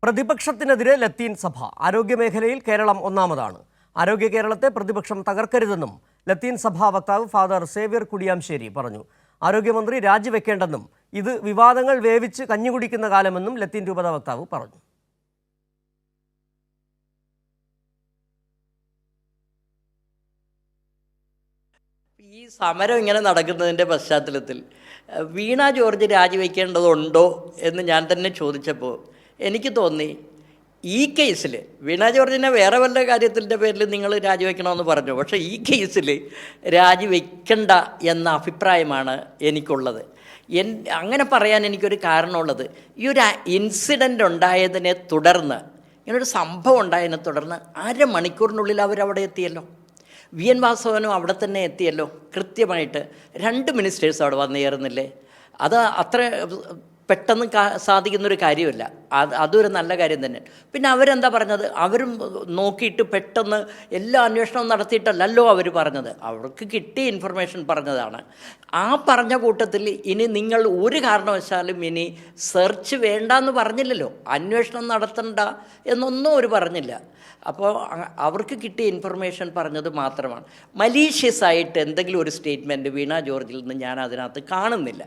പ്രതിപക്ഷത്തിനെതിരെ ലത്തീൻ സഭ. ആരോഗ്യമേഖലയിൽ കേരളം ഒന്നാമതാണ്. ആരോഗ്യ കേരളത്തെ പ്രതിപക്ഷം തകർക്കരുതെന്നും ലത്തീൻ സഭാ വക്താവ് ഫാദർ സേവ്യർ കുടിയാംശേരി പറഞ്ഞു. ആരോഗ്യമന്ത്രി രാജിവെക്കേണ്ടെന്നും ഇത് വിവാദങ്ങൾ വേവിച്ച് കഞ്ഞികുടിക്കുന്ന കാലമെന്നും ലത്തീൻ രൂപത വക്താവ് പറഞ്ഞു. ഈ സമരം ഇങ്ങനെ നടക്കുന്നതിൻ്റെ പശ്ചാത്തലത്തിൽ വീണ ജോർജ് രാജിവെക്കേണ്ടതുണ്ടോ എന്ന് ഞാൻ തന്നെ ചോദിച്ചപ്പോൾ എനിക്ക് തോന്നി, ഈ കേസിൽ വീണ ജോർജിനെ വേറെ വല്ല കാര്യത്തിൻ്റെ പേരിൽ നിങ്ങൾ രാജിവെക്കണമെന്ന് പറഞ്ഞു, പക്ഷേ ഈ കേസിൽ രാജിവെക്കണ്ട എന്ന അഭിപ്രായമാണ് എനിക്കുള്ളത്. അങ്ങനെ പറയാൻ എനിക്കൊരു കാരണമുള്ളത്, ഈ ഒരു ഇൻസിഡൻ്റ് ഉണ്ടായതിനെ തുടർന്ന്, ഇങ്ങനൊരു സംഭവം ഉണ്ടായതിനെ തുടർന്ന് അരമണിക്കൂറിനുള്ളിൽ അവരവിടെ എത്തിയല്ലോ. വി എൻ വാസവനും അവിടെ തന്നെ എത്തിയല്ലോ. കൃത്യമായിട്ട് 2 മിനിസ്റ്റേഴ്സ് അവിടെ വന്നു ചേർന്നില്ലേ. അത് അത്ര പെട്ടെന്ന് സാധിക്കുന്നൊരു കാര്യമല്ല. അതൊരു നല്ല കാര്യം തന്നെ. പിന്നെ അവരെന്താ പറഞ്ഞത്? അവരും നോക്കിയിട്ട് പെട്ടെന്ന് എല്ലാ അന്വേഷണവും നടത്തിയിട്ടല്ലല്ലോ അവർ പറഞ്ഞത്. അവർക്ക് കിട്ടിയ ഇൻഫർമേഷൻ പറഞ്ഞതാണ്. ആ പറഞ്ഞ കൂട്ടത്തിൽ ഇനി നിങ്ങൾ ഒരു കാരണവശാലും ഇനി സെർച്ച് വേണ്ടെന്ന് പറഞ്ഞില്ലല്ലോ, അന്വേഷണം നടത്തണ്ട എന്നൊന്നും അവർ പറഞ്ഞില്ല. അപ്പോൾ അവർക്ക് കിട്ടിയ ഇൻഫർമേഷൻ പറഞ്ഞത് മാത്രമാണ്. മലീഷ്യസ് ആയിട്ട് എന്തെങ്കിലും ഒരു സ്റ്റേറ്റ്മെൻറ്റ് വീണ ജോർജിൽ നിന്ന് ഞാൻ അതിനകത്ത് കാണുന്നില്ല.